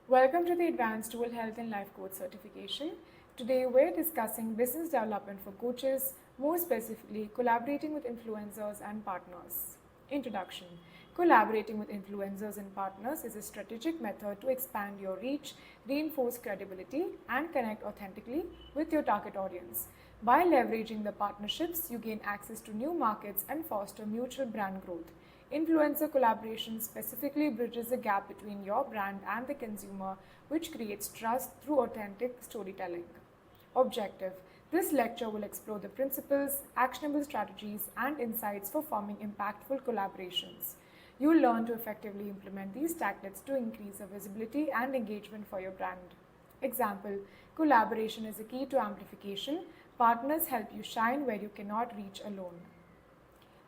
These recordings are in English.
Welcome to the Advanced Dual Health and Life Coach certification. Today we're discussing business development for coaches, more specifically collaborating with influencers and partners. Introduction. Collaborating with influencers and partners is a strategic method to expand your reach, reinforce credibility, and connect authentically with your target audience. By leveraging the partnerships, you gain access to new markets and foster mutual brand growth. Influencer collaboration specifically bridges the gap between your brand and the consumer, which creates trust through authentic storytelling. Objective. This lecture will explore the principles, actionable strategies, and insights for forming impactful collaborations. You will learn to effectively implement these tactics to increase the visibility and engagement for your brand. Example. Collaboration is a key to amplification. Partners help you shine where you cannot reach alone.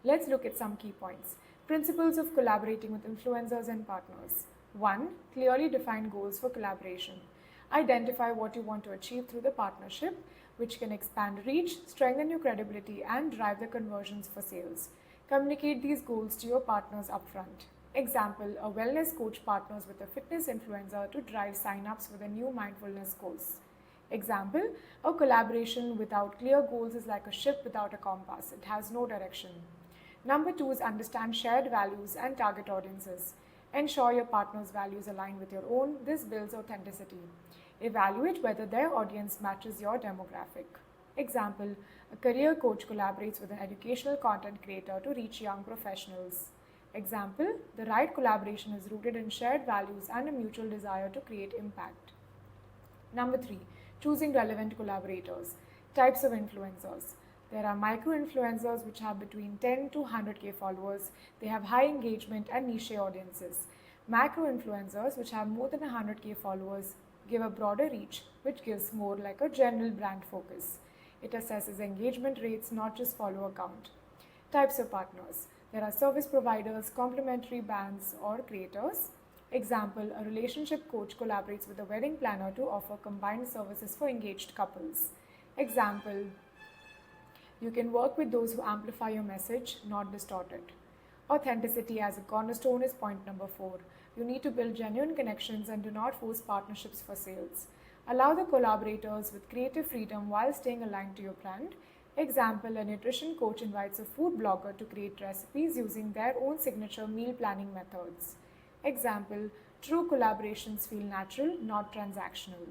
Let's look at some key points. Principles of collaborating with influencers and partners. 1. Clearly define goals for collaboration. Identify what you want to achieve through the partnership, which can expand reach, strengthen your credibility, and drive the conversions for sales. Communicate these goals to your partners upfront. Example, a wellness coach partners with a fitness influencer to drive sign-ups for the new mindfulness course. Example, a collaboration without clear goals is like a ship without a compass. It has no direction. Number 2 is understand shared values and target audiences. Ensure your partner's values align with your own. This builds authenticity. Evaluate whether their audience matches your demographic. Example, a career coach collaborates with an educational content creator to reach young professionals. Example, the right collaboration is rooted in shared values and a mutual desire to create impact. Number 3, choosing relevant collaborators. Types of influencers. There are micro-influencers which have between 10 to 100k followers. They have high engagement and niche audiences. Macro-influencers which have more than 100k followers give a broader reach, which gives more like a general brand focus. It assesses engagement rates, not just follower count. Types of partners. There are service providers, complementary brands, or creators. Example, a relationship coach collaborates with a wedding planner to offer combined services for engaged couples. Example, you can work with those who amplify your message, not distort it. Authenticity as a cornerstone is point number 4. You need to build genuine connections and do not force partnerships for sales. Allow the collaborators with creative freedom while staying aligned to your brand. Example, a nutrition coach invites a food blogger to create recipes using their own signature meal planning methods. Example, true collaborations feel natural, not transactional.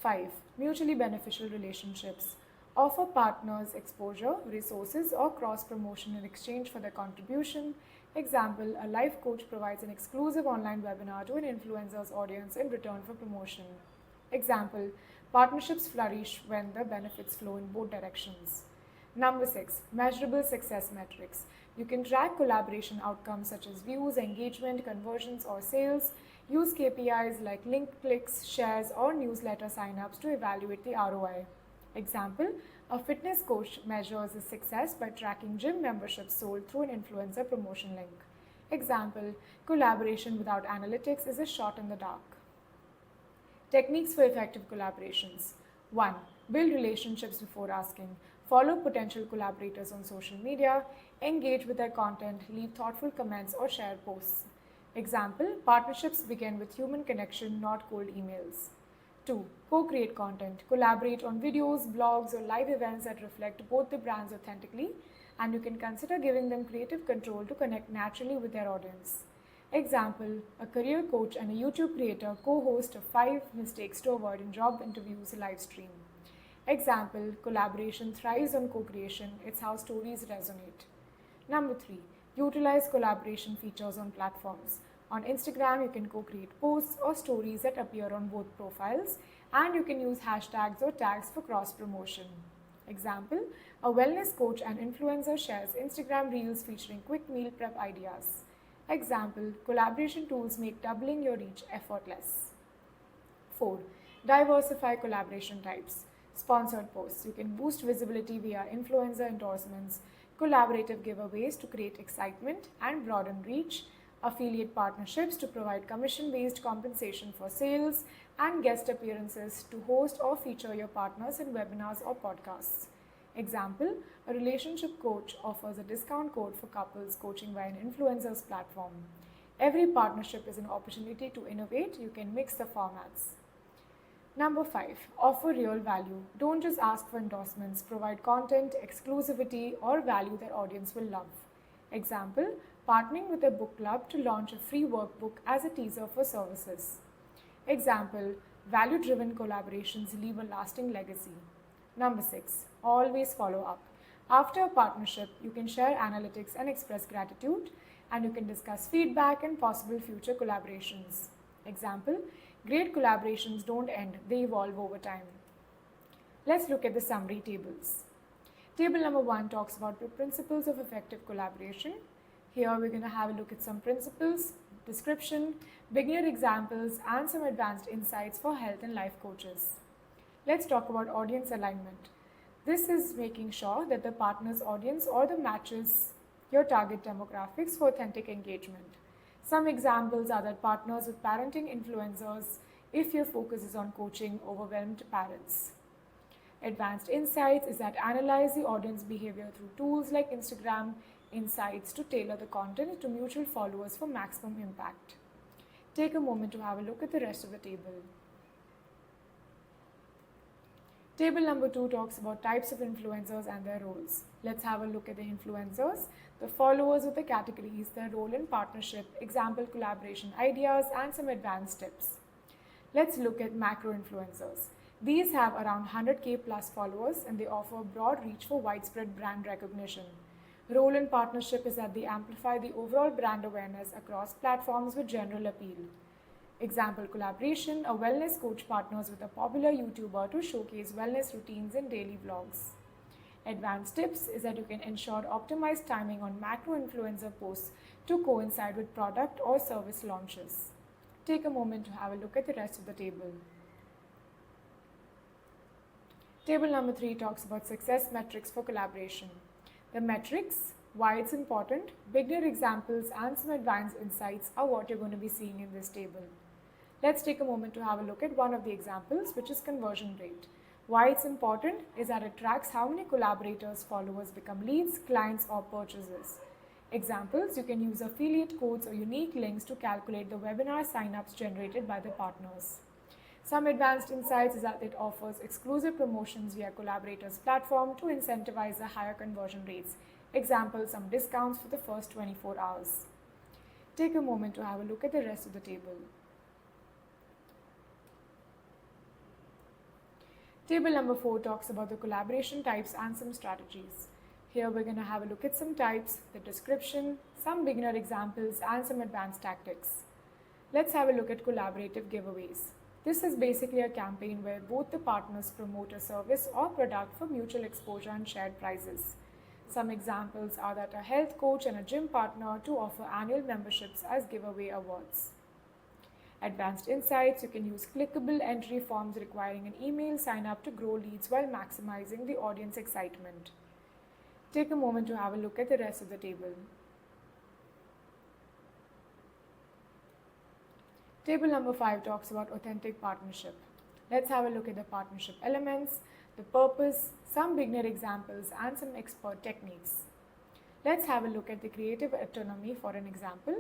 5. Mutually beneficial relationships. Offer partners exposure, resources, or cross-promotion in exchange for their contribution. Example, a life coach provides an exclusive online webinar to an influencer's audience in return for promotion. Example, partnerships flourish when the benefits flow in both directions. Number 6, measurable success metrics. You can track collaboration outcomes such as views, engagement, conversions, or sales. Use KPIs like link clicks, shares, or newsletter signups to evaluate the ROI. Example, a fitness coach measures his success by tracking gym memberships sold through an influencer promotion link. Example, collaboration without analytics is a shot in the dark. Techniques for effective collaborations. 1. Build relationships before asking. Follow potential collaborators on social media. Engage with their content. Leave thoughtful comments or share posts. Example, partnerships begin with human connection, not cold emails. 2. Co-create content. Collaborate on videos, blogs, or live events that reflect both the brands authentically, and you can consider giving them creative control to connect naturally with their audience. Example, a career coach and a YouTube creator co-host a 5 mistakes to avoid in job interviews live stream. Example, collaboration thrives on co-creation. It's how stories resonate. Number 3. Utilize collaboration features on platforms. On Instagram, you can co-create posts or stories that appear on both profiles, and you can use hashtags or tags for cross-promotion. Example, a wellness coach and influencer shares Instagram reels featuring quick meal prep ideas. Example, collaboration tools make doubling your reach effortless. 4. Diversify collaboration types. Sponsored posts. You can boost visibility via influencer endorsements, collaborative giveaways to create excitement and broaden reach, affiliate partnerships to provide commission-based compensation for sales, and guest appearances to host or feature your partners in webinars or podcasts. Example, a relationship coach offers a discount code for couples coaching via an influencer's platform. Every partnership is an opportunity to innovate. You can mix the formats. Number 5, offer real value. Don't just ask for endorsements, provide content, exclusivity, or value that audience will love. Example, partnering with a book club to launch a free workbook as a teaser for services. Example, value-driven collaborations leave a lasting legacy. Number 6, always follow up. After a partnership, you can share analytics and express gratitude, and you can discuss feedback and possible future collaborations. Example, great collaborations don't end, they evolve over time. Let's look at the summary tables. Table number 1 talks about the principles of effective collaboration. Here we're going to have a look at some principles, description, beginner examples, and some advanced insights for health and life coaches. Let's talk about audience alignment. This is making sure that the partner's audience or the matches your target demographics for authentic engagement. Some examples are that partners with parenting influencers if your focus is on coaching overwhelmed parents. Advanced insights is that analyze the audience behavior through tools like Instagram Insights to tailor the content to mutual followers for maximum impact. Take a moment to have a look at the rest of the table. Table number 2 talks about types of influencers and their roles. Let's have a look at the influencers, the followers of the categories, their role in partnership, example collaboration ideas, and some advanced tips. Let's look at macro influencers. These have around 100k plus followers and they offer broad reach for widespread brand recognition. Role in partnership is that they amplify the overall brand awareness across platforms with general appeal. Example collaboration, a wellness coach partners with a popular YouTuber to showcase wellness routines in daily vlogs. Advanced tips is that you can ensure optimized timing on macro influencer posts to coincide with product or service launches. Take a moment to have a look at the rest of the table. Table number 3 talks about success metrics for collaboration. The metrics, why it's important, beginner examples, and some advanced insights are what you're going to be seeing in this table. Let's take a moment to have a look at one of the examples, which is conversion rate. Why it's important is that it tracks how many collaborators, followers become leads, clients, or purchases. Examples, you can use affiliate codes or unique links to calculate the webinar signups generated by the partners. Some advanced insights is that it offers exclusive promotions via collaborators' platform to incentivize the higher conversion rates. Example, some discounts for the first 24 hours. Take a moment to have a look at the rest of the table. Table number 4 talks about the collaboration types and some strategies. Here we're going to have a look at some types, the description, some beginner examples, and some advanced tactics. Let's have a look at collaborative giveaways. This is basically a campaign where both the partners promote a service or product for mutual exposure and shared prizes. Some examples are that a health coach and a gym partner to offer annual memberships as giveaway awards. Advanced insights, you can use clickable entry forms requiring an email sign up to grow leads while maximizing the audience excitement. Take a moment to have a look at the rest of the table. Table number 5 talks about authentic partnership. Let's have a look at the partnership elements, the purpose, some beginner examples, and some expert techniques. Let's have a look at the creative autonomy for an example.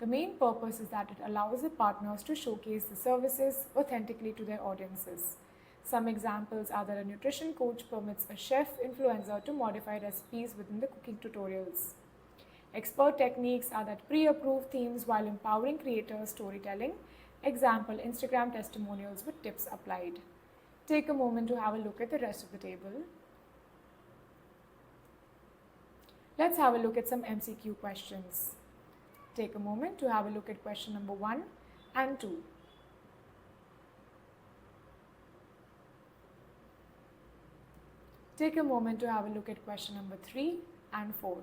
The main purpose is that it allows the partners to showcase the services authentically to their audiences. Some examples are that a nutrition coach permits a chef influencer to modify recipes within the cooking tutorials. Expert techniques are that pre-approved themes while empowering creators storytelling. Example, Instagram testimonials with tips applied. Take a moment to have a look at the rest of the table. Let's have a look at some MCQ questions. Take a moment to have a look at question number 1 and 2. Take a moment to have a look at question number 3 and 4.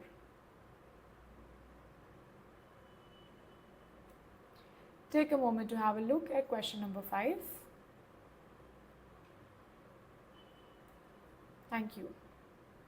Take a moment to have a look at question number 5. Thank you.